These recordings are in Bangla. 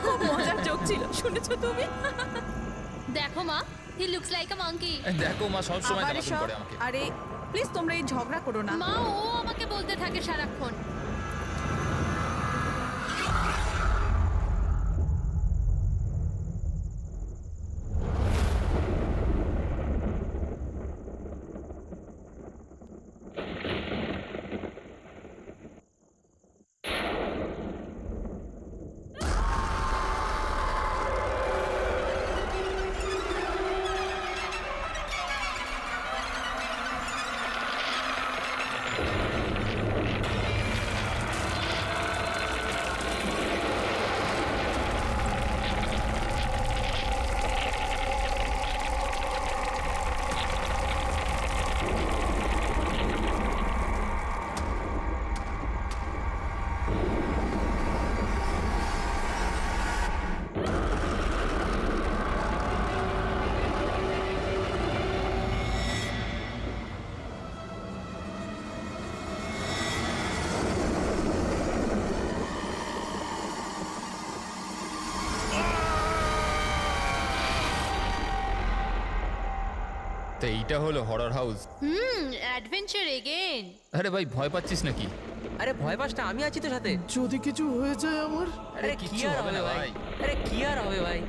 খুব মজার জোক ছিল, শুনেছো তুমি? দেখো মা, he looks like a monkey. দেখো মা সব সময় আবার জ্বালাতন এসব? করে আমাকে। আরে প্লিজ তোমরা এই ঝগড়া করো না। মা, ও আমাকে বলতে থাকে সারাক্ষণ। তো এইটা হলো হরর হাউস। Adventure again. আরে ভাই ভয় পাচ্ছিস নাকি? আরে ভয় পাস না, আমি আছি তো সাথে। যদি কিছু হয়ে যায় আমার। আরে কি কিচ্ছু আর হবে হবে না ভাই, ভাই। আরে কি আর হবে ভাই।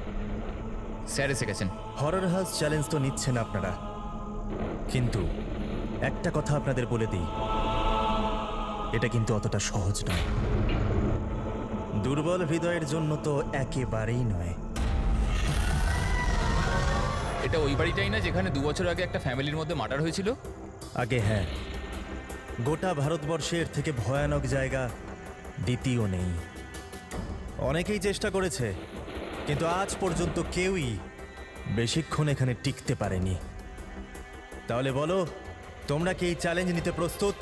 স্যার এসে গেছেন। হরর হাউস চ্যালেঞ্জ তো নিচ্ছেন আপনারা, কিন্তু একটা কথা আপনাদের বলে দিই, এটা কিন্তু অতটা সহজ নয়। দুর্বল হৃদয়ের জন্য তো একেবারেই নয়। এটা ওই বাড়িটাই না যেখানে 2 বছর আগে একটা ফ্যামিলির মধ্যে মার্ডার হয়েছিল? আগে হ্যাঁ, গোটা ভারতবর্ষের থেকে ভয়ানক জায়গা দ্বিতীয় নেই। অনেকেই চেষ্টা করেছে, কিন্তু আজ পর্যন্ত কেউই বেশিক্ষণ এখানে টিকতে পারেনি। তাহলে বলো, তোমরা কি এই চ্যালেঞ্জ নিতে প্রস্তুত?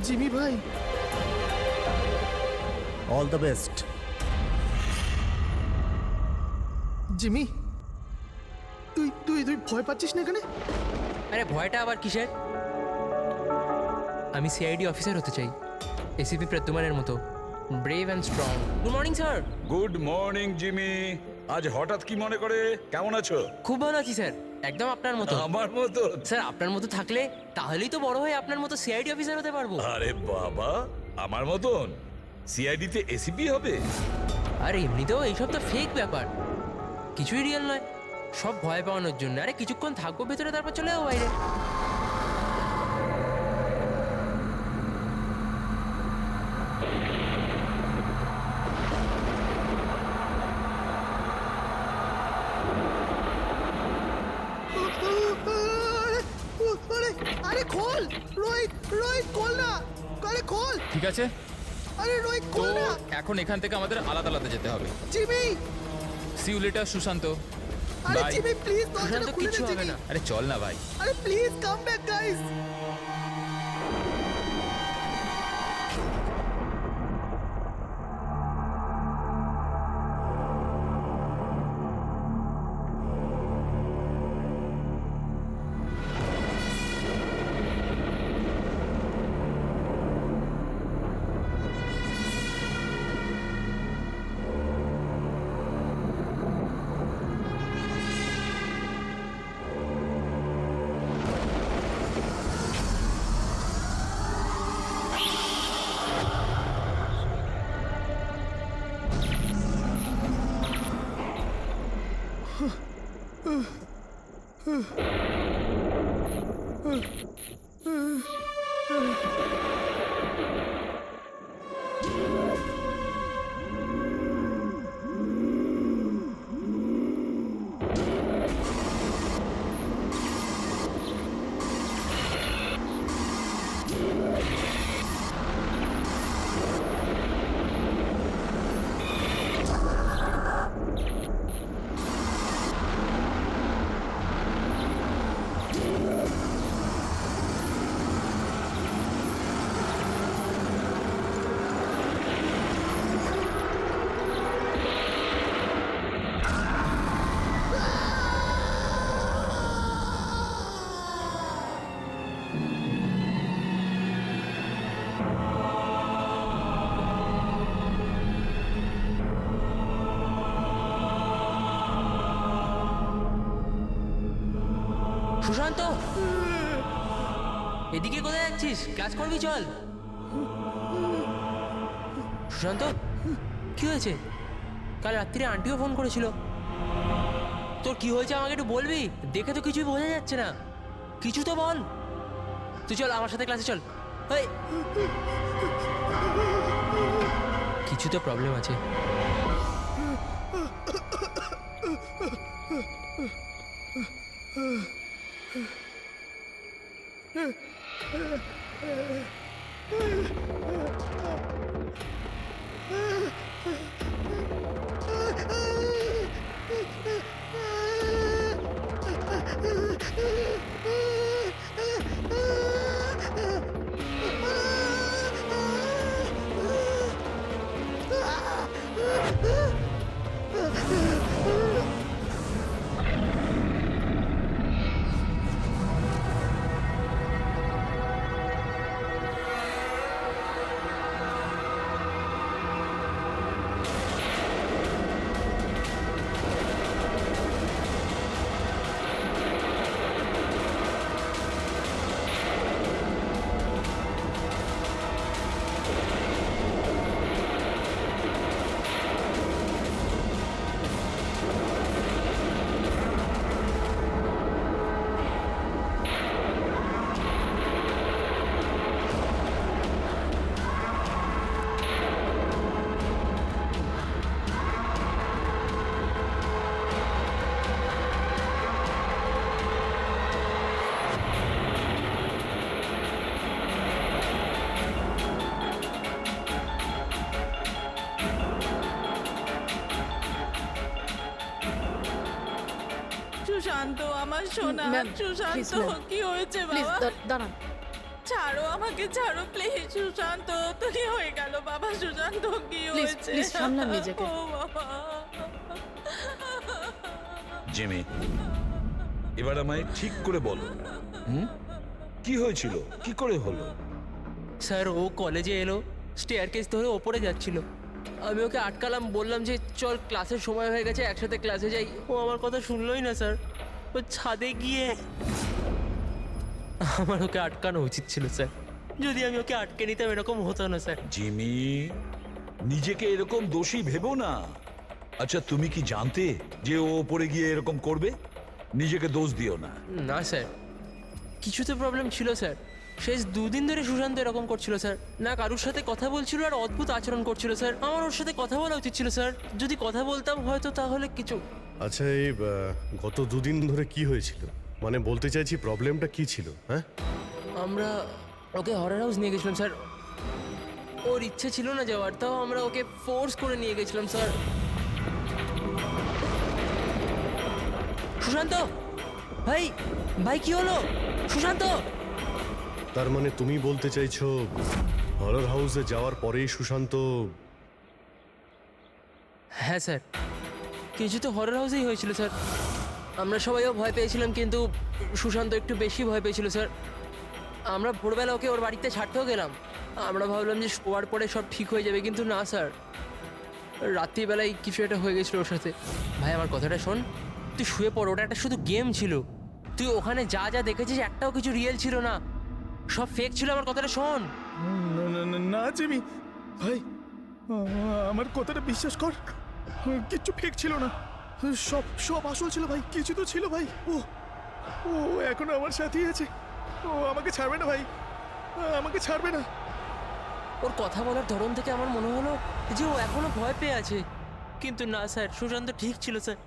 জিমি ভাই, অল দ্য বেস্ট। জিমি, তুই তুই তুই ভয় পাচ্ছিস না এখানে? আরে ভয়টা আবার কিসের? আমি সিআইডি অফিসার হতে চাই, এসিপি প্রদ্যুমানের মতো, brave and strong. Good morning sir. Good morning Jimmy. আজ হঠাৎ কি মনে করে? কেমন আছো? খুব ভালো আছি স্যার, একদম আপনার মতো। আমার মতো? স্যার আপনার মতো থাকলে তাহলেই তো বড় হয়ে আপনার মতো সিআইডি অফিসার হতে পারবো। আরে বাবা, আমার মতন সিআইডি তে এসিপি হবে? আর এমনিতেও এইসব তো ফেক ব্যাপার, কিছুই রিয়েল নয়, সব ভয় পাওয়ানোর জন্য। আরে কিছুক্ষণ থাকবো ভেতরে, তারপর চলে যাবো বাইরে। আরে আরে খোল রোহিত, রোহিত খোল না, আরে খোল। ঠিক আছে, আরে রোহিত তো খোল না। এখন এখান থেকে আমাদের আলাদা আলাদা যেতে হবে। Jimmy, see you later Sushant. আরে বাই। জিমি প্লিজ সুশান্ত, দরজাটা খুলে কিচ্ছু দে হবে জিমি। না। আরে চল না ভাই। আরে please come back guys. Sushant, এদিকে কোথায় যাচ্ছিস? ক্লাস করবি, চল। সুশান্ত, কি হয়েছে? কাল রাত্রিরে আন্টিও ফোন করেছিল। তোর কি হয়েছে আমাকে একটু বলবি? দেখে তো কিছুই বোঝা যাচ্ছে না, কিছু তো বল। তুই চল আমার সাথে ক্লাসে চল। এই, কিছু তো প্রবলেম আছে। সুশান্ত আমার সোনা, ম্যাম, সুশান্ত please, ma'am. কি হয়েছে প্লিজ বাবা? দাঁড়ান। ছাড়ো আমাকে, ছাড়ো প্লিজ। সুশান্ত তো কি হয়ে গেল বাবা? সুশান্ত কি Please, হয়েছে? please, সামলান নিজেকে। ও বাবা। জিমি, এবার আমায় ঠিক করে বলো, কি হয়েছিল, কি করে হলো? স্যার, ও কলেজে এলো, স্টেয়ারকেস ধরে ওপরে যাচ্ছিল। আমি ওকে আটকালাম, বললাম যে চল ক্লাসের সময় হয়ে গেছে, একসাথে ক্লাসে যাই। ও আমার কথা শুনলোই না স্যার। ও ছাদে গিয়ে, আমার ওকে আটকানো উচিত ছিল স্যার। যদি আমি ওকে আটকে নিতাম এরকম হতো না স্যার। জিমি, নিজেকে এরকম দোষী ভেবো না। আচ্ছা, তুমি কি জানতে যে ও ওপরে গিয়ে এরকম করবে? নিজেকে দোষ দিও না। না স্যার, কিছু তো প্রবলেম ছিল স্যার। শেষ 2 দিন ধরে সুশান্ত এরকম করছিল স্যার। না কারুর সাথে কথা বলছিল আর অদ্ভুত আচরণ করছিল স্যার। আমার ওর সাথে কথা বলা উচিত ছিল স্যার। যদি কথা বলতাম হয়তো তাহলে কিছু। আচ্ছা, এই গত 2 দিন ধরে কি হয়েছিল? মানে বলতে চাইছি প্রবলেমটা কি ছিল? হ্যাঁ, আমরা ওকে হরর হাউস নিয়ে গেছিলাম স্যার। ওর ইচ্ছে ছিল না যাওয়ার, তাও আমরা ওকে ফোর্স করে নিয়ে গেছিলাম স্যার। সুশান্ত ভাই, ভাই কি হলো? সুশান্ত! তার মানে তুমি বলতে চাইছো হরর হাউসে যাওয়ার পরেই সুশান্ত? হ্যাঁ স্যার, কিছু তো হরর হাউসেই হয়েছিল স্যার। আমরা সবাইও ভয় পেয়েছিলাম, কিন্তু সুশান্ত একটু বেশি ভয় পেয়েছিল স্যার। আমরা ভোরবেলা ওকে ওর বাড়িতে ছাড়তেও গেলাম। আমরা ভাবলাম যে শোয়ার পরে সব ঠিক হয়ে যাবে, কিন্তু না স্যার, রাত্রিবেলায় কিছু একটা হয়ে গেছিলো ওর সাথে। ভাই আমার কথাটা শোন, তুই শুয়ে পড়, ওটা একটা শুধু গেম ছিল। তুই ওখানে যা যা দেখেছিস একটাও কিছু রিয়েল ছিল না, সব ফেক ছিল। আমার কথাটা শোন। না জিমি ভাই, আমার কথাটা বিশ্বাস কর, কিচ্ছু ফেক ছিল না, সব সব আসল ছিল ভাই। কিছু তো ছিল ভাই। ও ও এখনো আমার সাথেই আছে। ও আমাকে ছাড়বে না ভাই, আমাকে ছাড়বে না। ওর কথা বলার ধরন থেকে আমার মনে হলো যে ও এখনো ভয় পেয়ে আছে, কিন্তু না স্যার, সুশান্ত ঠিক ছিল স্যার।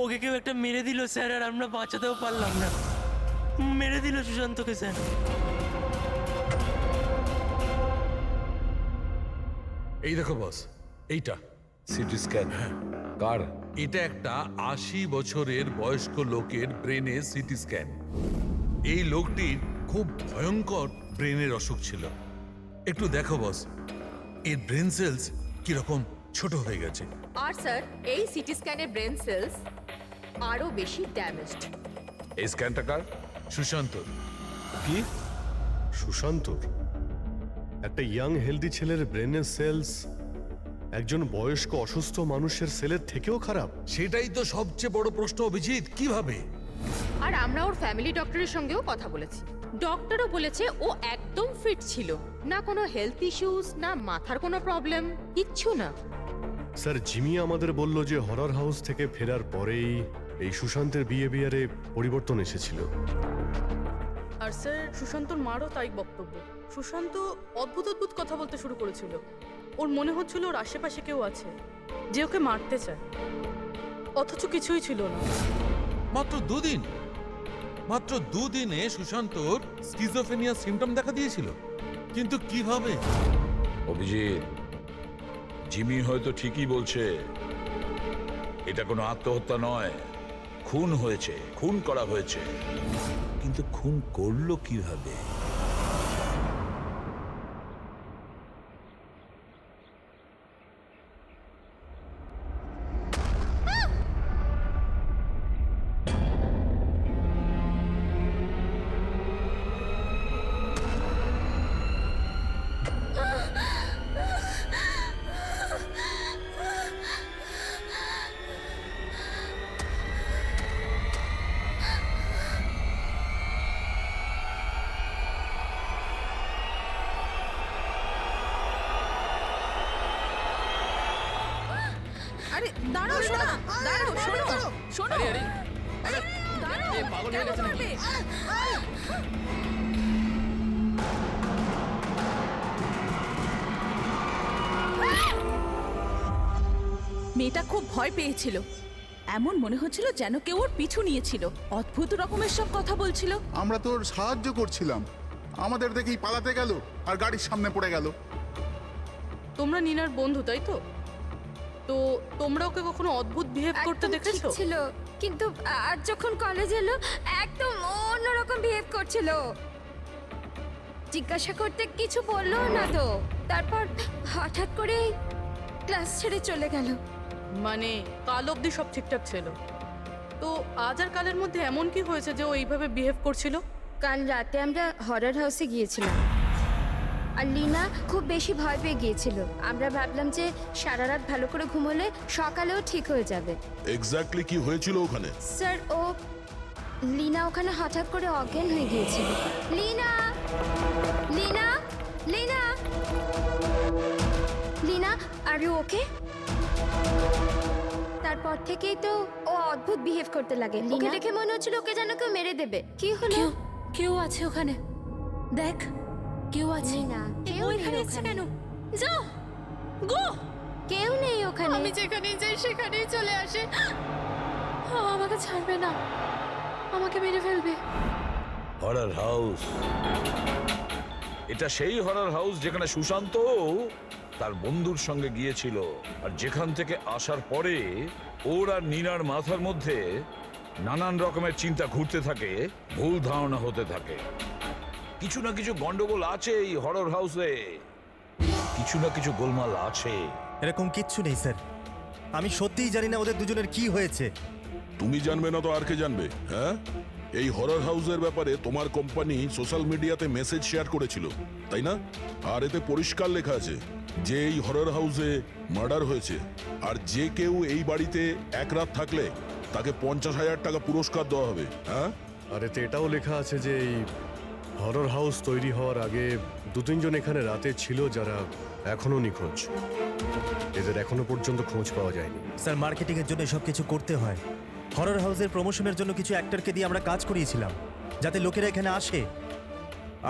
ওকে কেউ একটা মেরে দিল স্যার, আর আমরা বাঁচাতেও পারলাম না। মেরে দিল সুশান্তকে স্যার। এই দেখো বস, এইটা সিটি স্ক্যান কার? এটা একটা 80 বছরের বয়স্ক লোকের ব্রেনের সিটি স্ক্যান। এই লোকটির খুব ভয়ঙ্কর ব্রেনের অসুখ ছিল। একটু দেখো বস, এর ব্রেন সেলস কিরকম ছোট হয়ে গেছে। আর স্যার, এই সিটি স্ক্যানের ব্রেন সেলস আরো বেশি ড্যামেজড। এই স্ক্যানটা কার? সুশান্ত। কি? সুশান্তর? একটা ইয়াং হেলদি ছেলের ব্রেনের সেলস একজন বয়স্ক অসুস্থ মানুষের সেলের থেকেও খারাপ? সেটাই তো সবচেয়ে বড় প্রশ্ন অভিজিৎ, কিভাবে? আর আমরা ওর ফ্যামিলি ডক্টরের সঙ্গেও কথা বলেছি। ডক্টরও বলেছে ও একদম ফিট ছিল, না কোনো হেলথ ইস্যুস, না মাথার কোনো প্রবলেম, কিচ্ছু না। স্যার জিমি আমাদের বলল যে হরর হাউস থেকে ফেরার পরেই এই সুশান্তের বিহেভিয়ারে পরিবর্তন এসেছিল। আর স্যার সুশান্তর মারও তাই বক্তব্য। সুশান্ত অদ্ভুত অদ্ভুত কথা বলতে শুরু করেছিল। ওর মনে হচ্ছিল ওর আশেপাশে কেউ আছে যে ওকে মারতে চায়, অথচ কিছুই ছিল না। মাত্র দুদিনে সুশান্তর স্কিজোফ্রেনিয়া সিম্পটম দেখা দিয়েছিল। কিন্তু কিভাবে? অভিজিৎ, জিমি হয়তো ঠিকই বলছে, এটা কোনো আত্মহত্যা নয়, খুন হয়েছে, খুন করা হয়েছে। কিন্তু খুন করলো কিভাবে? আরে দাঁড়াও, শোনো, দাঁড়াও, শোনো, শোনো, আরে আরে দাঁড়াও, এ পাগল হয়ে কেন গেছে নাকি? মারবে? মেয়েটা খুব ভয় পেয়েছিল, এমন মনে হচ্ছিল যেন কেউ ওর পিছু নিয়েছিল। অদ্ভুত রকমের সব কথা বলছিল। আমরা তোর সাহায্য করছিলাম, আমাদের দেখেই পালাতে গেল আর গাড়ির সামনে পড়ে গেল। তোমরা নিনার বন্ধু, তাই তো? তো তোমরা ওকে কখনো অদ্ভুত বিহেভ করতে দেখেছো? ছিল, কিন্তু আজ যখন কলেজ এলো একদম অন্যরকম বিহেভ করছিল। জিজ্ঞাসা করতে কিছু বললো না তো, তারপর হঠাৎ করে ক্লাস ছেড়ে চলে গেল। মানে কাল অবধি সব ঠিকঠাক ছিল, তো আজ আর কালের মধ্যে এমন কি হয়েছে যে ও এইভাবে বিহেভ করছিল? কাল রাতে আমরা হরর হাউসে গিয়েছিলাম, আর লিনা খুব বেশি ভয় পেয়ে গিয়েছিল। আমরা ভাবলাম যে সারা রাত ভালো করে ঘুমোলে সকালেও ঠিক হয়ে যাবে। এক্স্যাক্টলি কি হয়েছিল ওখানে? স্যার, লিনা ওখানে হঠাৎ করে অজ্ঞান হয়ে গিয়েছিল। Leena, Leena, Leena, Leena, are you okay? তারপর থেকেই তো ও অদ্ভুত বিহেভ করতে লাগে। ওকে দেখে মনে হচ্ছিল ওকে যেন কেউ মেরে দেবে। কি হলো? কেউ আছে ওখানে, দেখ, কেউ আছে। না, কেউ এখানে এসেছে কেন? যাও, গো। কেউ নেই ওখানে। আমি যেখানে যাই সেখানেই চলে আসে। আমাকে ছাড়বে না, আমাকে মেরে ফেলবে। হরর হাউস, এটা সেই হরর হাউস যেখানে সুশান্ত তার বন্ধুর সঙ্গে গিয়েছিল, আর যেখান থেকে আসার পরে ওর আর নিনার মাথার মধ্যে নানান রকমের চিন্তা ঘুরতে থাকে, ভুল ধারণা হতে থাকে। কিছু না কিছু গন্ডগোল আছে এই হরর হাউসে, কিছু না কিছু গোলমাল আছে। এরকম কিচ্ছু নেই স্যার, আমি সত্যিই জানি না ওদের দুজনের কি হয়েছে। তুমি জানবে না তো আর কে জানবে? হ্যাঁ, এই হরর হাউসের ব্যাপারে তোমার কোম্পানি সোশ্যাল মিডিয়াতে মেসেজ শেয়ার করেছিল, তাই না? আর এতে পরিষ্কার লেখা আছে যে এই হরর হাউসে মার্ডার হয়েছে, আর যে কেউ এই বাড়িতে এক রাত থাকলে তাকে 50,000 টাকা পুরস্কার দেওয়া হবে। হ্যাঁ, আর এতে এটাও লেখা আছে যে এই হরর হাউস তৈরি হওয়ার আগে 2-3 জন এখানে রাতে ছিল যারা এখনো নিখোঁজ। এদের এখনো পর্যন্ত খোঁজ পাওয়া যায়নি। স্যার, মার্কেটিং এর জন্য সব কিছু করতে হয়। হরর হাউসের প্রমোশনের জন্য কিছু অ্যাক্টরকে দিয়ে আমরা কাজ করিয়েছিলাম যাতে লোকেরা এখানে আসে।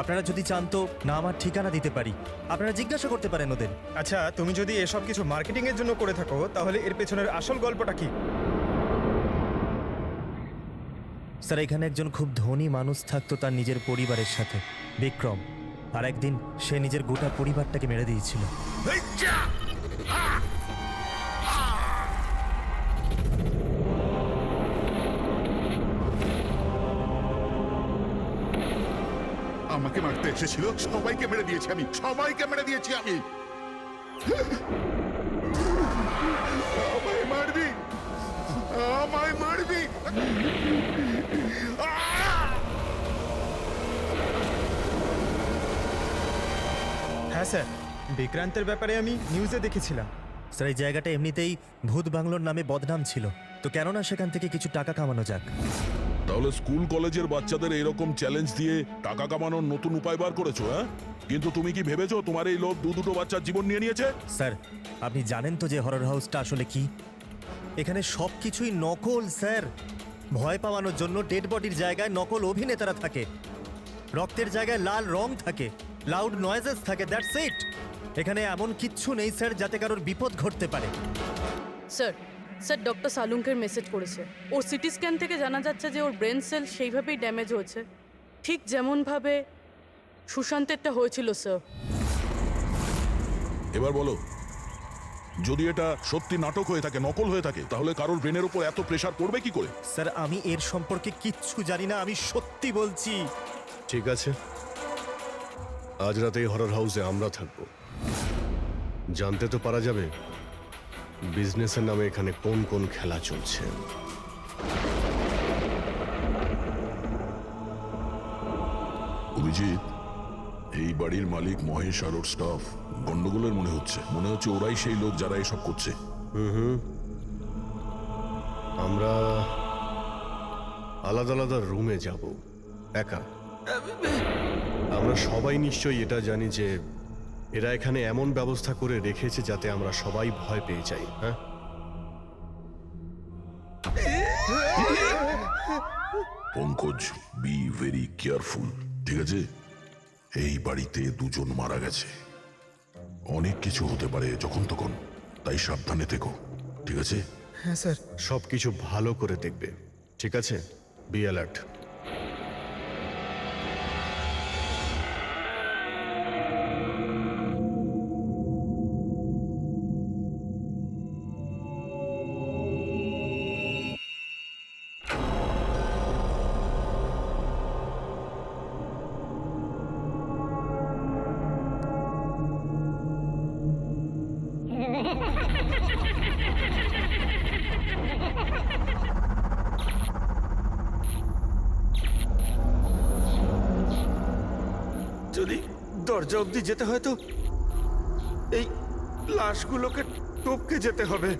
আপনারা যদি চান তো না আমার ঠিকানা দিতে পারি, আপনারা জিজ্ঞাসা করতে পারেন ওদের। আচ্ছা, তুমি যদি এসব কিছু মার্কেটিং এর জন্য করে থাকো, তাহলে এর পেছনের আসল গল্পটা কি? স্যার, এখানে একজন খুব ধনী মানুষ থাকতো তার নিজের পরিবারের সাথে, বিক্রম। আর একদিন সে নিজের গোটা পরিবারটাকে মেরে দিয়েছিল। আমাকে মারতে এসেছিল, সবাইকে মেরে দিয়েছি আমি, সবাইকে মেরে দিয়েছি আমি। আমায় মারবি, আমায় মারবি। হ্যাঁ স্যার, বিক্রান্তের ব্যাপারে আমি নিউজে দেখেছিলাম। স্যার, এই জায়গাটা এমনিতেই ভূত বাংলোর নামে বদনাম ছিল, তো কেননা সেখান থেকে কিছু টাকা কামানো যাক। তাহলে স্কুল কলেজের বাচ্চাদের এরকম চ্যালেঞ্জ দিয়ে টাকা কামানোর নতুন উপায় বার করেছো, হ্যাঁ? কিন্তু তুমি কি ভেবেছো তোমার এই লোক দুটো বাচ্চার জীবন নিয়ে নিয়েছে? স্যার, আপনি জানেন তো যে হরর হাউসটা আসলে কি? এখানে সব কিছুই নকল স্যার। ভয় পাওয়ানোর জন্য ডেড বডির জায়গায় নকল অভিনেতারা থাকে, রক্তের জায়গায় লাল রং থাকে, লাউড নয়েজেস থাকে, দ্যাটস ইট। এখানে এমন কিচ্ছু নেই স্যার যাতে কারোর বিপদ ঘটতে পারে। স্যার স্যার ডক্টর সালুঙ্কের মেসেজ করেছে। ওর সিটি স্ক্যান থেকে জানা যাচ্ছে যে ওর ব্রেন সেল সেইভাবেই ড্যামেজ হয়েছে, ঠিক যেমনভাবে সুশান্তেরটা হয়েছিল স্যার। এবার বলো, যদি এটা সত্যি নাটক হয়ে থাকে, নকল হয়ে থাকে, তাহলে কারোর ব্রেনের উপর এত প্রেসার পড়বে কি করে? স্যার, আমি এর সম্পর্কে কিচ্ছু জানি না, আমি সত্যি বলছি। ঠিক আছে, আজ রাতে এই হরর হাউসে আমরা থাকবো। জানতে তো পারা যাবে বিজনেসের নামে এখানে কোন কোন খেলা চলছে। অভিজিৎ, এই বাড়ির মালিক মহেশ আর ওর স্টাফ গন্ডগোলের মনে হচ্ছে ওরাই সেই লোক যারা এসব করছে। আমরা আলাদা আলাদা রুমে যাব, একা। আমরা সবাই নিশ্চয়ই এটা জানি যে এরা এখানে এমন ব্যবস্থা করে রেখেছে যাতে আমরা সবাই ভয় পেয়ে যাই। হ্যাঁ, পঙ্কজ, বি ভেরি কেয়ারফুল, ঠিক আছে? এই বাড়িতে দুজন মারা গেছে, অনেক কিছু হতে পারে যখন তখন, তাই সাবধানে থেকো, ঠিক আছে? হ্যাঁ স্যার। সবকিছু ভালো করে দেখবে, ঠিক আছে? Be alert. যদি দরজা অবধি যেতে হয় তো এই লাশগুলোকে টপকে যেতে হবে।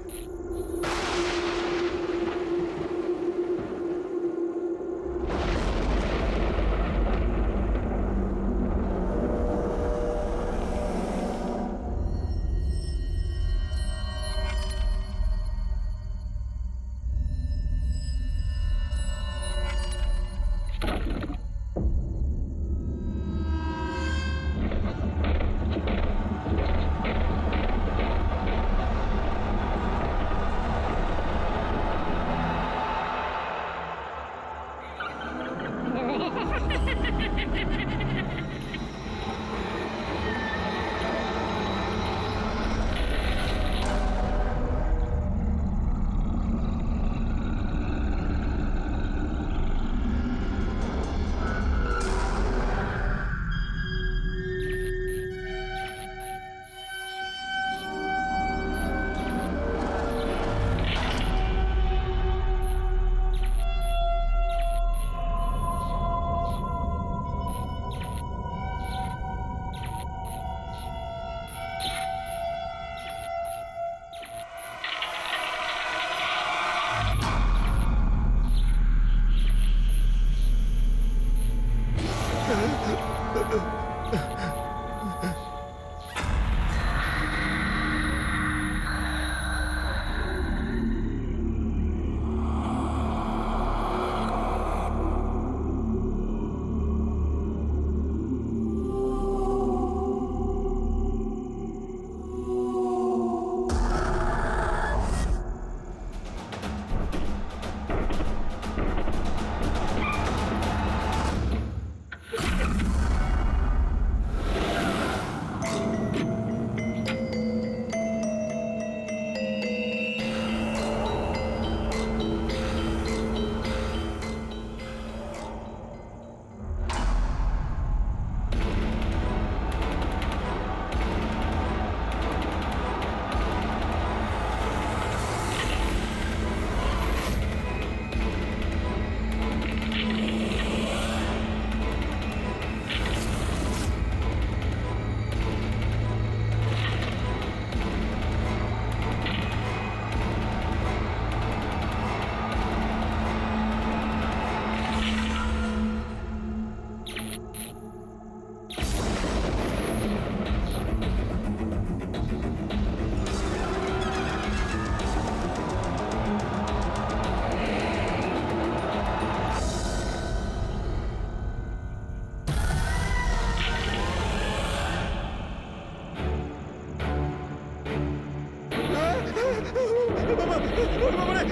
ওরে বাবা রে!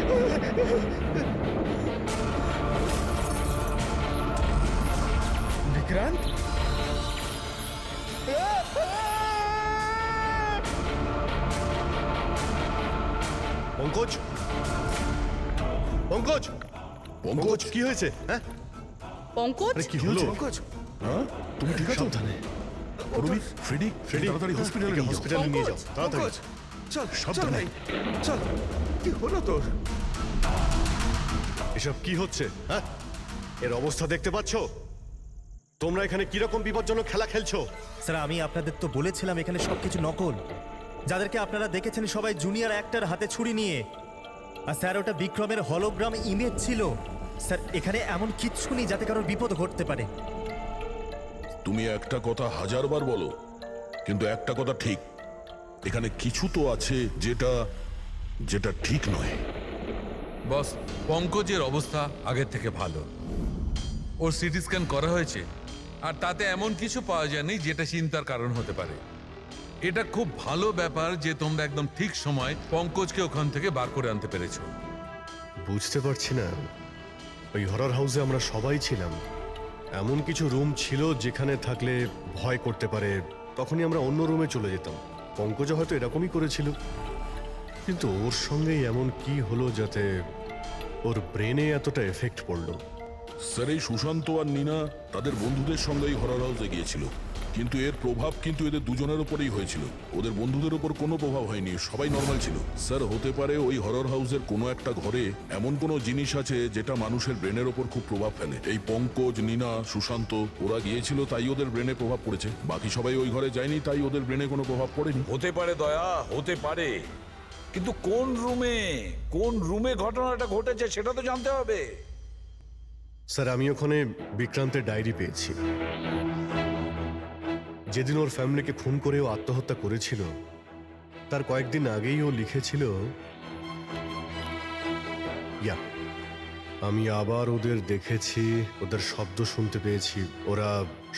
বিক্রান্ত পঙ্কজ পঙ্কজ পঙ্কজ কি হয়েছে? হ্যাঁ পঙ্কজ আরে কি হলো? পঙ্কজ হ্যাঁ তুমি ঠিক আছো সাবধানে। অরুণী, ফ্রেডি ফ্রেডি, তাড়াতাড়ি হসপিটালে নিয়ে যাও। হসপিটালে নিয়ে যাও তাড়াতাড়ি। পঙ্কজ চল চল সাবধানে। ভাই চল কি হলো তোর? এসব কি হচ্ছে? হ্যাঁ এর অবস্থা দেখতে পাচ্ছো? তোমরা এখানে কিরকম বিপজ্জনক খেলা খেলছো? স্যার আমি আপনাদের তো বলেছিলাম এখানে সবকিছু নকল। যাদেরকে আপনারা দেখেছেন সবাই জুনিয়র অ্যাক্টর হাতে ছুরি নিয়ে। আর স্যার ওটা বিক্রমের হলোগ্রাম ইমেজ ছিল। স্যার এখানে এমন কিচ্ছু নেই যাতে কারোর বিপদ ঘটতে পারে। তুমি একটা কথা হাজারবার বলো, কিন্তু একটা কথা ঠিক, এখানে কিছু তো আছে যেটা যেটা ঠিক নয়। বস, পঙ্কজের অবস্থা আগের থেকে ভালো। ওর সিটি স্ক্যান করা হয়েছে আর তাতে এমন কিছু পাওয়া যায়নি যেটা চিন্তার কারণ হতে পারে। এটা খুব ভালো ব্যাপার যে তোমরা একদম ঠিক সময় পঙ্কজকে ওখান থেকে বার করে আনতে পেরেছো। বুঝতে পারছি না, ওই হরর হাউসে আমরা সবাই ছিলাম। এমন কিছু রুম ছিল যেখানে থাকলে ভয় করতে পারে, তখনই আমরা অন্য রুমে চলে যেতাম। পঙ্কজ হয়তো এরকমই করেছিল, কিন্তু ওর সঙ্গেই এমন কি হলো যাতে ওর ব্রেনে এতটা এফেক্ট পড়লো? স্যার এই সুশান্ত আর নীনা তাদের বন্ধুদের সঙ্গেই হরর হাউসে গিয়েছিল, কিন্তু এর প্রভাব কিন্তু এদের দুজনের উপরেই হয়েছিল। ওদের বন্ধুদের উপর কোনো প্রভাব হয়নি, সবাই নর্মাল ছিল। স্যার হতে পারে ওই হরর হাউসের কোনো একটা ঘরে এমন কোনো জিনিস আছে যেটা মানুষের ব্রেনের ওপর খুব প্রভাব ফেলে। এই পঙ্কজ, নীনা, সুশান্ত ওরা গিয়েছিল তাই ওদের ব্রেনে প্রভাব পড়েছে। বাকি সবাই ওই ঘরে যায়নি তাই ওদের ব্রেনে কোনো প্রভাব পড়েনি। হতে পারে দয়া, হতে পারে, কিন্তু কোন রুমে ঘটনাটা ঘটেছে সেটা তো জানতে হবে। স্যার আমি ওখানে বিক্রান্তের ডায়েরি পেয়েছি। যেদিন ওর ফ্যামিলিকে খুন করে ও আত্মহত্যা করেছিল তার কয়েকদিন আগেই ও লিখেছিল, ইয়া আমি আবার ওদের দেখেছি, ওদের শব্দ শুনতে পেয়েছি, ওরা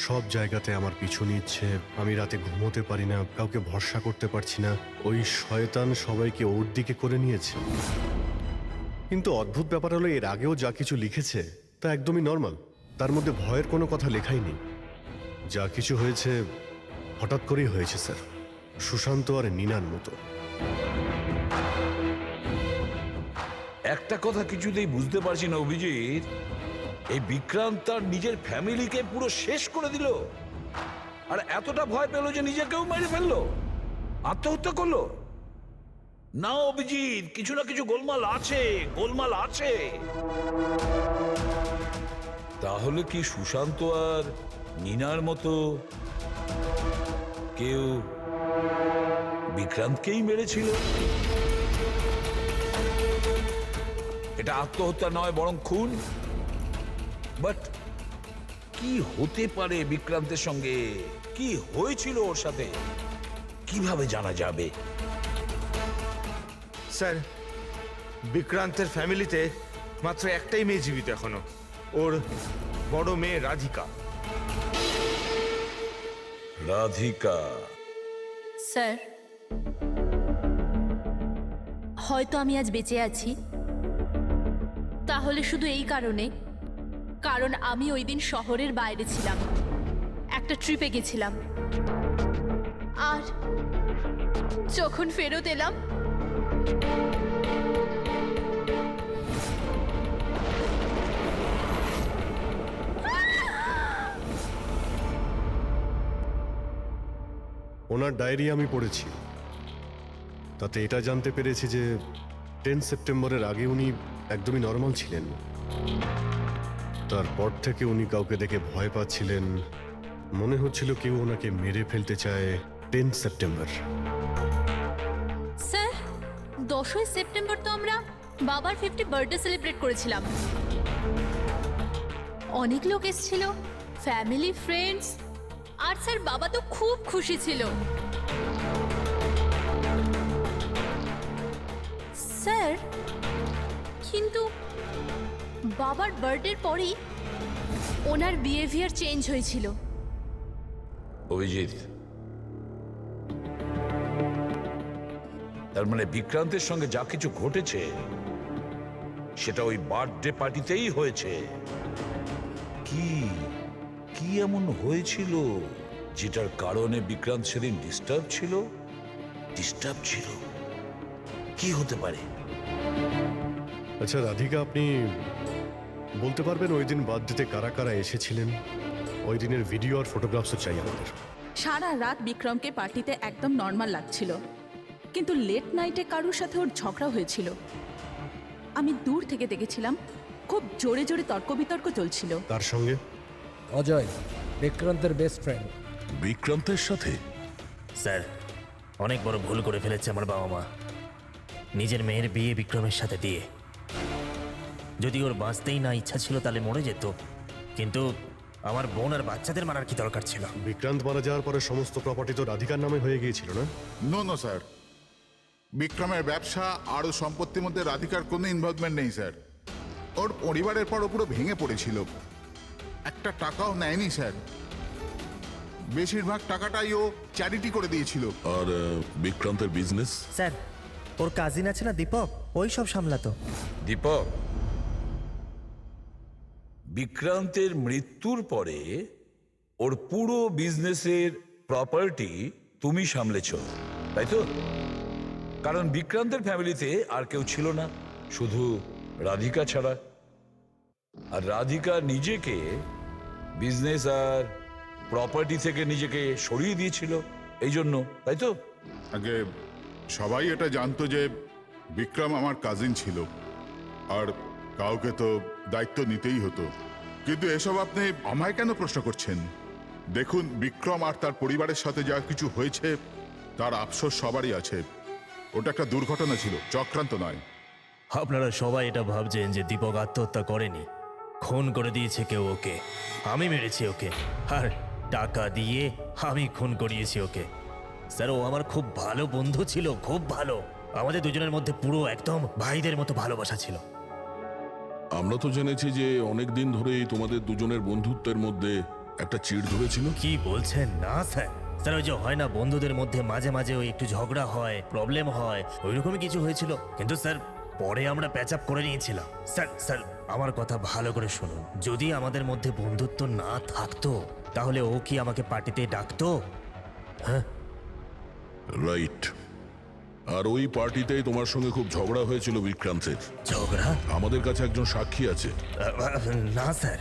সব জায়গাতে আমার পিছু নিচ্ছে, আমি রাতে ঘুমোতে পারি না, কাউকে ভরসা করতে পারছি না, ওই শয়তান সবাইকে ওর দিকে করে নিয়েছে। কিন্তু অদ্ভুত ব্যাপার হলো এর আগেও যা কিছু লিখেছে তা একদমই নর্মাল, তার মধ্যে ভয়ের কোনো কথা লেখাই নেই। যা কিছু হয়েছে হঠাৎ করেই হয়েছে স্যার, সুশান্ত আর নীনার মতো। একটা কথা কিছুতেই বুঝতে পারছি না অভিজিৎ, এই বিক্রান্ত তার নিজের ফ্যামিলিকে পুরো শেষ করে দিল আর এতটা ভয় পেল যে নিজেকেও মেরে ফেললো, আত্মহত্যা করলো। না অভিজিৎ, কিছু না কিছু গোলমাল আছে, গোলমাল আছে। তাহলে কি সুশান্ত আর নীনার মতো কেউ বিক্রান্তকেই মেরেছিল? এটা আত্মহত্যা নয় বরং খুন। বাট কি হতে পারে বিক্রান্তের সঙ্গে, কি হয়েছিল ওর সাথে, কিভাবে জানা যাবে? স্যার বিক্রান্তের ফ্যামিলিতে মাত্র একটাই মেয়ে জীবিত এখনো, ওর বড় মেয়ে রাধিকা। রাধিকা? স্যার হয়তো আমি আজ বেঁচে আছি তাহলে শুধু এই কারণ আমি ওই দিন শহরের বাইরে ছিলাম, একটা ট্রিপে গেছিলাম, আর যখন ফেরত এলাম ওনার ডায়েরি আমি পড়েছি, তাতে এটা জানতে পেরেছি যে 10 সেপ্টেম্বরের আগে উনি একদমই নর্মাল ছিলেন। তারপর থেকে উনি কাউকে দেখে ভয় পাচ্ছিলেন, মনে হচ্ছিল কেউ ওনাকে মেরে ফেলতে চায়। 10 সেপ্টেম্বর স্যার 10ই সেপ্টেম্বর তো আমরা বাবার 50 বার্থডে সেলিব্রেট করেছিলাম, অনেক লোক এসেছিল, ফ্যামিলি, ফ্রেন্ডস, আর স্যার বাবা তো খুব খুশি ছিল। স্যার কিন্তু বাবার বার্থডের পরেই ওনার বিহেভিয়ার চেঞ্জ হয়েছিল। অভিজিৎ, তার মানে বিক্রান্তের সঙ্গে যা কিছু ঘটেছে সেটা ওই বার্থডে পার্টিতেই হয়েছে। কি কি এমন হয়েছিল যেটার কারণে বিক্রান্ত সেদিন ডিস্টার্ব ছিল? কি হতে পারে? আচ্ছা রাধিকা, আপনি বলতে পারবেন ওই দিন বার্থডেতে কারা কারা এসেছিলেন? ওই দিনের ভিডিও আর ফটোগ্রাফসও চাই আমাদের। সারা রাত বিক্রমকে পার্টিতে একদম নর্মাল লাগছিল, কিন্তু লেট নাইটে কারুর সাথে ওর ঝগড়া হয়েছিল। আমি দূর থেকে দেখেছিলাম, খুব জোরে জোরে তর্ক বিতর্ক চলছিল। তার সঙ্গে অজয়, বিক্রান্তের বেস্ট ফ্রেন্ড। বিক্রান্তের সাথে? স্যার, অনেক বড় ভুল করে ফেলেছে আমার বাবা মা, নিজের মেয়ের বিয়ে বিক্রমের সাথে দিয়ে। যদি ওর বাঁচতেই না ইচ্ছা ছিল তাহলে মরে যেত, কিন্তু আমার বোন আর বাচ্চাদের মারার কি দরকার ছিল? বিক্রান্ত মারা যাওয়ার পরে সমস্ত প্রপার্টি তো রাধিকার নামে হয়ে গিয়েছিল না? নো স্যার, বিক্রমের ব্যবসা আর ও সম্পত্তির মধ্যে রাধিকার কোনো ইনভলভমেন্ট নেই স্যার। ওর পরিবারের পর ও পুরো ভেঙে পড়েছিল, একটা টাকাও নেয়নি স্যার। বেশিরভাগ টাকাটাই ও চ্যারিটি করে দিয়েছিল। আর বিক্রান্তের বিজনেস? স্যার, ওর কাজিন আছে না দীপক, ওই সব সামলাতো। দীপক, বিক্রান্তের মৃত্যুর পরে ওর পুরো বিজনেসের প্রপার্টি তুমি সামলেছ, তাই তো? কারণ বিক্রান্তের ফ্যামিলিতে আর কেউ ছিল না, শুধু রাধিকা ছাড়া। আর রাধিকা নিজেকে বিজনেস আর প্রপার্টি থেকে নিজেকে সরিয়ে দিয়েছিল এই জন্য, তাই তো? আগে সবাই এটা জানতো যে বিক্রম আমার কাজিন ছিল, আর কাউকে তো দায়িত্ব নিতেই হতো। কিন্তু এসব আপনি আমায় কেন প্রশ্ন করছেন? দেখুন, বিক্রম আর তার পরিবারের সাথে যা কিছু হয়েছে তার আফসোস সবারই আছে। ওটা একটা দুর্ঘটনা ছিল, চক্রান্ত নয়। আপনারা সবাই এটা ভাবছেন যে দীপক আত্মহত্যা করেনি, খুন করে দিয়েছে কেউ ওকে। আমি মেরেছি ওকে, আর টাকা দিয়ে আমি খুন করিয়েছি ওকে। স্যার, ও আমার খুব ভালো বন্ধু ছিল, খুব ভালো। আমাদের দুজনের মধ্যে পুরো একদম ভাইদের মতো ভালোবাসা ছিল। আমরা তো জেনেছি যে অনেক দিন ধরেই তোমাদের দুজনের বন্ধুত্বের মধ্যে একটা চিড় ধরেছিল। কি বলছেন? না স্যার, স্যার ওই যে হয় না বন্ধুদের মধ্যে মাঝে মাঝে ওই একটু ঝগড়া হয়, প্রবলেম হয়, ওইরকমই কিছু হয়েছিল। কিন্তু স্যার পরে আমরা প্যাচ আপ করে নিয়েছিলাম। স্যার স্যার আমার কথা ভালো করে শুনুন, যদি আমাদের মধ্যে বন্ধুত্ব না থাকতো তাহলে ও কি আমাকে পার্টিতে ডাকতো? হ্যাঁ, রাইট। আর ওই পার্টিতেই তোমার সঙ্গে খুব ঝগড়া হয়েছিল বিক্রান্তের। ঝগড়া? আমাদের কাছে একজন সাক্ষী আছে। না স্যার,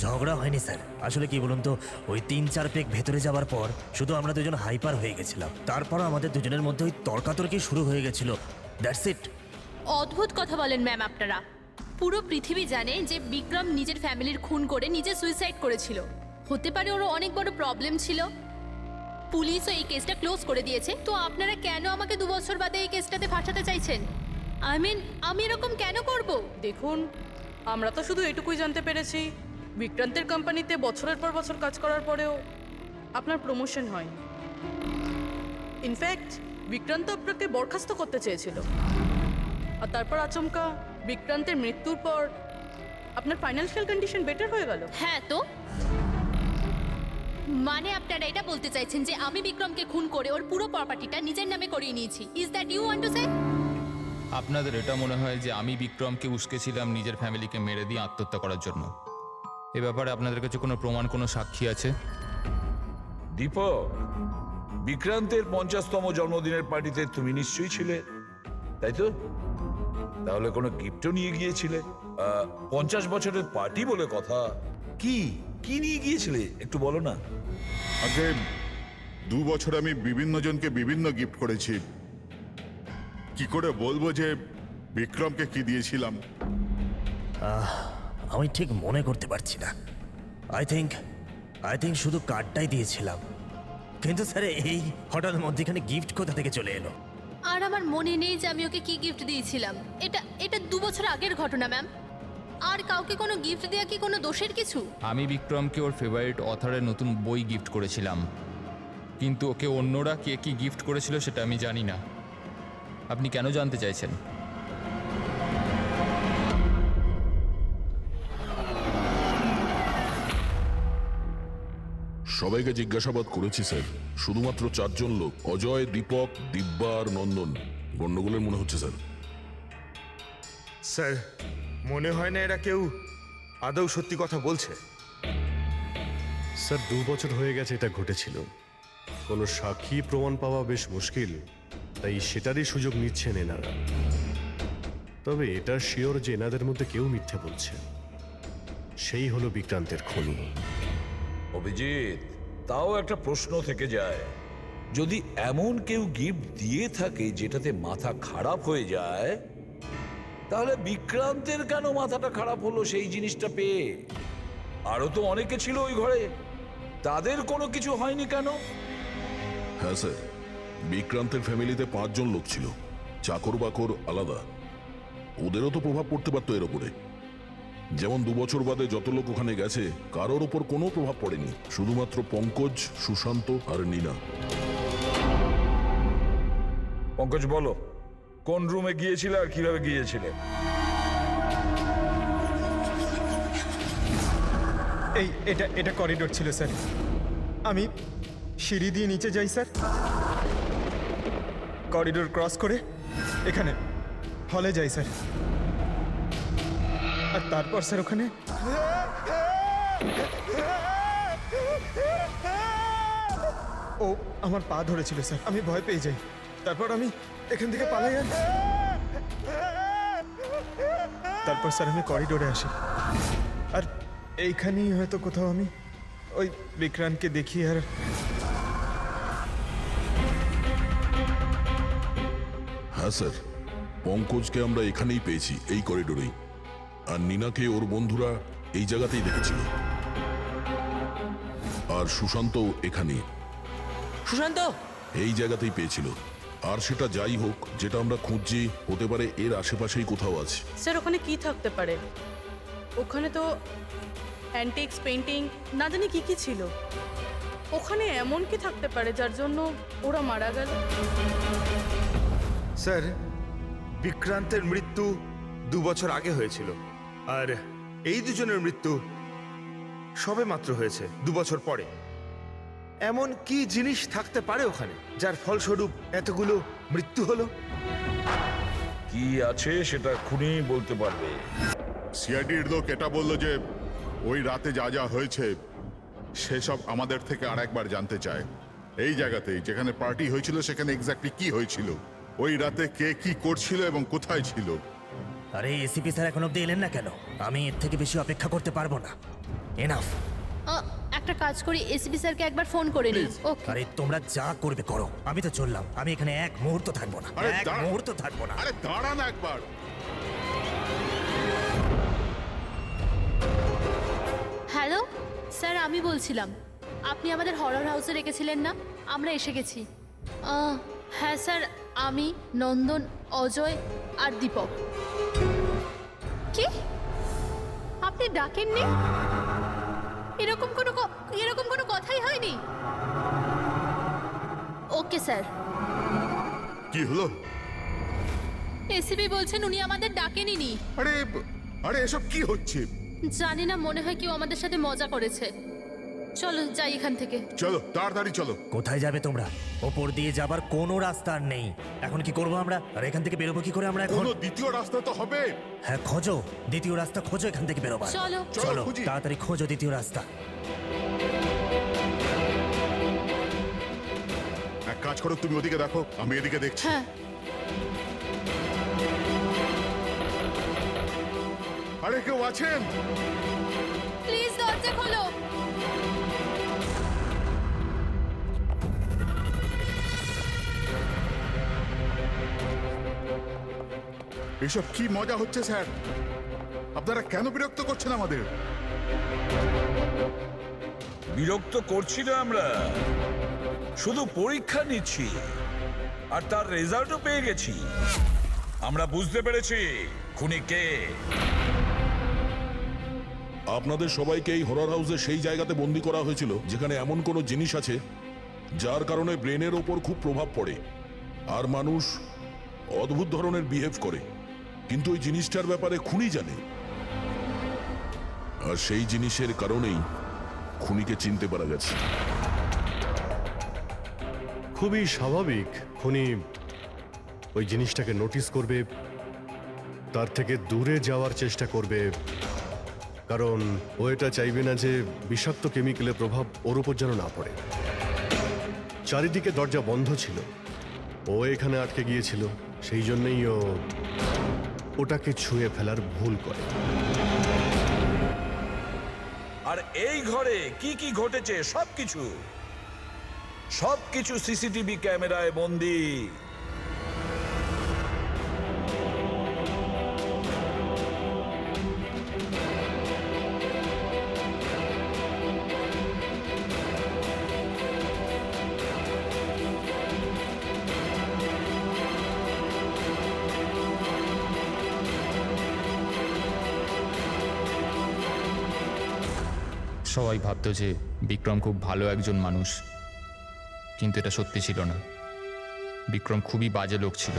ঝগড়া হয়নি স্যার। আসলে কি বলুন তো, ওই 3-4 পেক ভেতরে যাওয়ার পর শুধু আমরা দুজন হাইপার হয়ে গেছিলাম। তারপর আমাদের দুজনের মধ্যে ওই তর্কাতর্কি শুরু হয়ে গেছিল, দ্যাটস ইট। অদ্ভুত কথা বলেন ম্যাম আপনারা। পুরো পৃথিবী জানে যে বিক্রম নিজের ফ্যামিলির খুন করে নিজে সুইসাইড করেছিল। হতে পারে ওর অনেক বড় প্রবলেম ছিল, পুলিশও এই কেসটা ক্লোজ করে দিয়েছে। তো আপনারা কেন আমাকে 2 বছর বাদে এই কেসটাতে ফাঁসাতে চাইছেন? আই মিন, আমি এরকম কেন করব? দেখুন, আমরা তো শুধু এটুকুই জানতে পেরেছি, বিক্রান্তের কোম্পানিতে বছরের পর বছর কাজ করার পরেও আপনার প্রমোশন হয়নি। ইনফ্যাক্ট বিক্রান্ত আপনাকে বরখাস্ত করতে চেয়েছিল, আর তারপর আচমকা বিক্রান্তের মৃত্যুর পর আপনার ফাইন্যান্সিয়াল কন্ডিশন বেটার হয়ে গেল। হ্যাঁ, তো মানে আপনারা এটা বলতে চাইছেন যে আমি বিক্রমকে খুন করে ওর পুরো প্রপার্টিটা নিজের নামে করিয়ে নিয়েছি? Is that you want to say? আপনাদের এটা মনে হয় যে আমি বিক্রমকে উস্কেছিলাম নিজের ফ্যামিলিকে মেরে দিয়ে আত্মহত্যা করার জন্য? এ ব্যাপারে আপনাদের কাছে কোনো প্রমাণ, কোনো সাক্ষী আছে? দীপক, বিক্রান্তের 50তম জন্মদিনের পার্টিতে তুমি নিশ্চয়ই ছিলে, তাই তো? তাহলে কোনো গিফটও নিয়ে গিয়েছিলে? 50 বছরের পার্টি বলে কথা। কি কি নিয়ে গিয়েছিলে একটু বলো না। আগে 2 বছর আমি বিভিন্ন জনকে বিভিন্ন গিফট করেছি, কি করে বলবো যে বিক্রমকে কি দিয়েছিলাম? আমি ঠিক মনে করতে পারছি না। আই থিঙ্ক শুধু কার্ডটাই দিয়েছিলাম। কিন্তু স্যার এই হঠাৎ মধ্যখানে গিফট কোথা থেকে চলে এলো? আর আমার মনে নেই যে আমি ওকে কি গিফট দিয়েছিলাম। এটা 2 বছর আগের ঘটনা ম্যাম। আর কাউকে কোনো গিফট দেওয়া কি কোনো দোষের কিছু? আমি বিক্রমকে ওর ফেভারিট অথরের নতুন বই গিফট করেছিলাম, কিন্তু ওকে অন্যরা কে কি গিফট করেছিল সেটা আমি জানি না। আপনি কেন জানতে চাইছেন? সবাইকে জিজ্ঞাসাবাদ করেছি স্যার, শুধুমাত্র 4 জন লোক, অজয়, দীপক, দিব্যা আর নন্দন, গন্ডগোলের মনে হচ্ছে স্যার। স্যার মনে হয় না এরা কেউ আদৌ সত্যি কথা বলছে। স্যার 2 বছর হয়ে গেছে এটা ঘটেছিল, কোনো সাক্ষী প্রমাণ পাওয়া বেশ মুশকিল, তাই সেটারই সুযোগ নিচ্ছেন এনারা। তবে এটা শিওর যে এনাদের মধ্যে কেউ মিথ্যে বলছে, সেই হলো বিক্রান্তের খুনি। অভিজিৎ, তাও একটা প্রশ্ন থেকে যায়, যদি এমন কেউ গিফট দিয়ে থাকে যেটাতে মাথা খারাপ হয়ে যায়, তাহলে বিক্রান্তের কেন মাথাটা খারাপ হলো সেই জিনিসটা পেয়ে? আরো তো অনেকে ছিল ওই ঘরে, তাদের কোনো কিছু হয়নি কেন? হ্যাঁ স্যার, বিক্রান্তের ফ্যামিলিতে 5 জন লোক ছিল, চাকর বাকর আলাদা। ওদেরও তো প্রভাব পড়তে পারতো এর ওপরে। যেমন 2 বছর বাদে যত লোক ওখানে গেছে, কারোর ওপর কোনো প্রভাব পড়েনি, শুধুমাত্র পঙ্কজ, সুশান্ত আর নীনা। পঙ্কজ, বলো কোন রুমে গিয়েছিলে আর কিভাবে গিয়েছিলে? এটা করিডোর ছিল স্যার। আমি সিঁড়ি দিয়ে নিচে যাই স্যার, করিডোর ক্রস করে এখানে হলে যাই স্যার, আর তারপর স্যার ওখানে ও আমার পা ধরেছিল স্যার, আমি ভয় পেয়ে যাই, তারপর আমি এখান থেকে পালাই, আর তারপর স্যার আমি করিডোরে আসি, আর এইখানেই হয়তো কোথাও আমি ওই বিক্রান্তকে দেখি। আর হ্যাঁ স্যার, পঙ্কজকে আমরা এখানেই পেয়েছি, এই করিডোরেই, আর নীনাকে ওর বন্ধুরা এই জায়গাতেই দেখেছিল, আর সুশান্তও এখানেই সুশান্ত এই জায়গাতেই পেয়েছিল। আর সেটা যাই হোক, যেটা আমরা খুঁজছি হতে পারে এর আশেপাশেই কোথাও আছে। স্যার ওখানে কি থাকতে পারে? ওখানে তো অ্যান্টিক্স, পেন্টিং, না জানি কি কি ছিল। ওখানে এমন কি থাকতে পারে যার জন্য ওরা মারা গেল? স্যার বিক্রান্তের মৃত্যু 2 বছর আগে হয়েছিল, আর এই দুজনের মৃত্যু সবে মাত্র হয়েছে 2 বছর পরে। এমন কি জিনিস থাকতে পারে ওখানে যার ফলস্বরূপ এতগুলো মৃত্যু হলো? কি আছে সেটা খুনি বলতে পারবে। সিআইডির লোক এটা বলল যে ওই রাতে যা যা হয়েছে সেসব আমাদের থেকে আরেকবার জানতে চায়। এই জায়গাতেই যেখানে পার্টি হয়েছিল সেখানে এক্স্যাক্টলি কি হয়েছিল, ওই রাতে কে কি করছিল এবং কোথায় ছিল। আরে এসিপি স্যার এখন অব্দি এলেন না কেন? আমি এর থেকে বেশি অপেক্ষা করতে পারবো না। এনাফ। একটা কাজ করি, এসপি স্যারকে একবার ফোন করে নিই। ওকে। আরে তোমরা যা করবে করো, আমি তো চললাম। আমি এখানে এক মুহূর্ত থাকবো না, আরে এক মুহূর্ত থাকবো না। আরে দাঁড়ান একবার। হ্যালো স্যার, আমি বলছিলাম, আপনি আমাদের হরর হাউসে রেখেছিলেন না? আমরা এসে গেছি। হ্যাঁ স্যার, আমি, নন্দন, অজয় আর দীপক। কি আপনি ডাকেননি? এরকম কোনো কথাই হয়নি। Okay sir. কি হলো? এসিপি বলছেন উনি আমাদের ডাকেননি। আরে আরে এসব কি হচ্ছে? জানি না, মনে হয় কেউ আমাদের সাথে মজা করেছে। চলো যাই এখান থেকে। চলো তাড়াতাড়ি চলো। কোথায় যাবে তোমরা? ওপর দিয়ে যাবার কোনো রাস্তা আর নেই। এখন কি করবো আমরা? আর এখান থেকে বেরোবো কি করে আমরা এখন? কোনো দ্বিতীয় রাস্তা তো হবে। হ্যাঁ খোঁজো, দ্বিতীয় রাস্তা খোঁজো এখান থেকে বেরোবার। চলো চলো তাড়াতাড়ি খোঁজো দ্বিতীয় রাস্তা। এক কাজ করো, তুমি ওদিকে দেখো, আমি এদিকে দেখছি। হ্যাঁ। আরে কেউ আছেন? প্লিজ দরজা খোলো। এসব কি মজা হচ্ছে স্যার? আপনারা কেন বিরক্ত করছেন আমাদের? বিরক্ত করছি না আমরা, শুধু পরীক্ষা নিচ্ছি, আর তার রেজাল্টও পেয়ে গেছি। আমরা বুঝতে পেরেছি খুনি কে। আপনাদের সবাইকে এই হরর হাউসে সেই জায়গাতে বন্দি করা হয়েছিল যেখানে এমন কোনো জিনিস আছে যার কারণে ব্রেনের ওপর খুব প্রভাব পড়ে আর মানুষ অদ্ভুত ধরনের বিহেভ করে, কিন্তু ওই জিনিসটার ব্যাপারে খুনি জানে, আর সেই জিনিসের কারণেই খুনিকে চিনতে পারা গেছে। খুবই স্বাভাবিক খুনি ওই জিনিসটাকে নোটিস করবে, তার থেকে দূরে যাওয়ার চেষ্টা করবে, কারণ ও এটা চাইবে না যে বিষাক্ত কেমিক্যালের প্রভাব ওর উপর যেন না পড়ে। চারিদিকে দরজা বন্ধ ছিল, ও এখানে আটকে গিয়েছিল, সেই জন্যই ও ওটাকে ছুঁয়ে ফেলার ভুল করে। আর এই ঘরে কি কি ঘটেছে সবকিছু সিসিটিভি ক্যামেরায় বন্দী। সবাই ভাবতো যে বিক্রম খুব ভালো একজন মানুষ, কিন্তু এটা সত্যি ছিল না। বিক্রম খুবই বাজে লোক ছিল।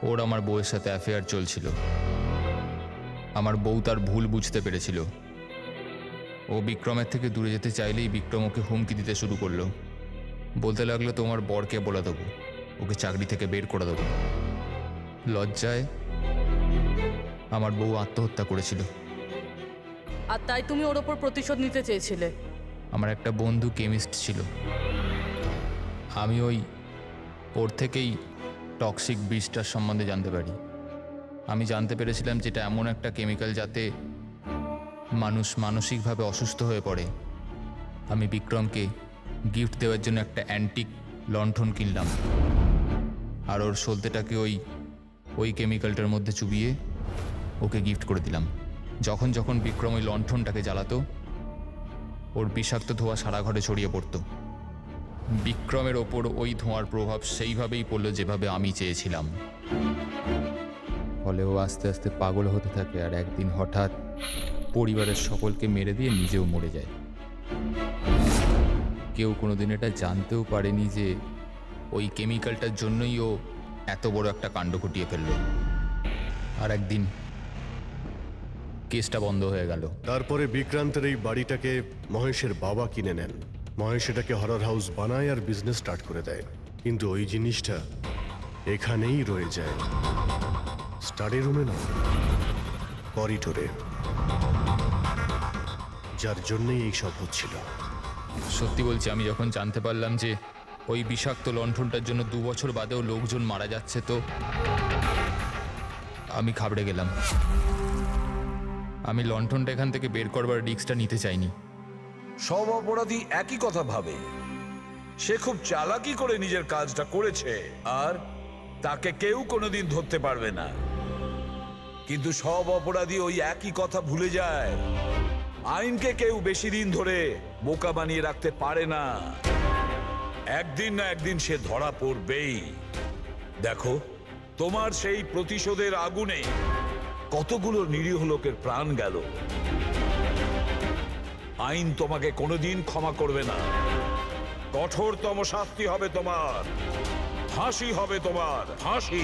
ওর আমার বউয়ের সাথে অ্যাফেয়ার চলছিল। আমার বউ তার ভুল বুঝতে পেরেছিল। ও বিক্রমের থেকে দূরে যেতে চাইলেই বিক্রম ওকে হুমকি দিতে শুরু করলো। বলতে লাগলো তোমার বরকে বলে দেবো, ওকে চাকরি থেকে বের করে দেবো। লজ্জায় আমার বউ আত্মহত্যা করেছিল। আর তাই তুমি ওর ওপর প্রতিশোধ নিতে চেয়েছিলে? আমার একটা বন্ধু কেমিস্ট ছিল, আমি ওর থেকেই টক্সিক বিষটার সম্বন্ধে জানতে পারি। আমি জানতে পেরেছিলাম যেটা এমন একটা কেমিক্যাল যাতে মানুষ মানসিকভাবে অসুস্থ হয়ে পড়ে। আমি বিক্রমকে গিফট দেওয়ার জন্য একটা অ্যান্টিক লণ্ঠন কিনলাম, আর ওর সলতেটাকে ওই কেমিক্যালটার মধ্যে চুবিয়ে ওকে গিফট করে দিলাম। যখন যখন বিক্রম ওই লণ্ঠনটাকে জ্বালাতো, ওর বিষাক্ত ধোঁয়া সারা ঘরে ছড়িয়ে পড়তো। বিক্রমের ওপর ওই ধোঁয়ার প্রভাব সেইভাবেই পড়ল যেভাবে আমি চেয়েছিলাম। ফলে ও আস্তে আস্তে পাগল হতে থাকে, আর একদিন হঠাৎ পরিবারের সকলকে মেরে দিয়ে নিজেও মরে যায়। কেউ কোনোদিন এটা জানতেও পারেনি যে ওই কেমিক্যালটার জন্যই ও এত বড় একটা কাণ্ড ঘটিয়ে ফেলল। আর একদিন কেসটা বন্ধ হয়ে গেল। তারপরে বিক্রান্তের এই বাড়িটাকে মহেশের বাবা কিনে নেন। মহেশ এটাকে হরর হাউস বানায় আর বিজনেস স্টার্ট করে দেয়, কিন্তু ওই জিনিসটা এখানেই রয়ে যায়, স্টাডি রুমে নয়, করিডোরে, যার জন্যই এইসব হচ্ছিল। সত্যি বলছি, আমি যখন জানতে পারলাম যে ওই বিষাক্ত লণ্ঠনটার জন্য 2 বছর বাদেও লোকজন মারা যাচ্ছে, তো আমি ঘাবড়ে গেলাম। আমি লণ্ঠনটা এখান থেকে বের করবার রিস্কটা নিতে চাইনি। সব অপরাধী একই কথা ভাবে। সে খুব চালাকি করে নিজের কাজটা করেছে, আর তাকে কেউ কোনোদিন ধরতে পারবে না। কিন্তু সব অপরাধী ওই একই কথা ভুলে যায়। আইনকে কেউ বেশি দিন ধরে বোকা বানিয়ে রাখতে পারে না। একদিন না একদিন সে ধরা পড়বেই। দেখো, তোমার সেই প্রতিশোধের আগুনে কতগুলো নিরীহ লোকের প্রাণ গেল। আইন তোমাকে কোনোদিন ক্ষমা করবে না। কঠোরতম শাস্তি হবে তোমার, ফাঁসি হবে তোমার, ফাঁসি।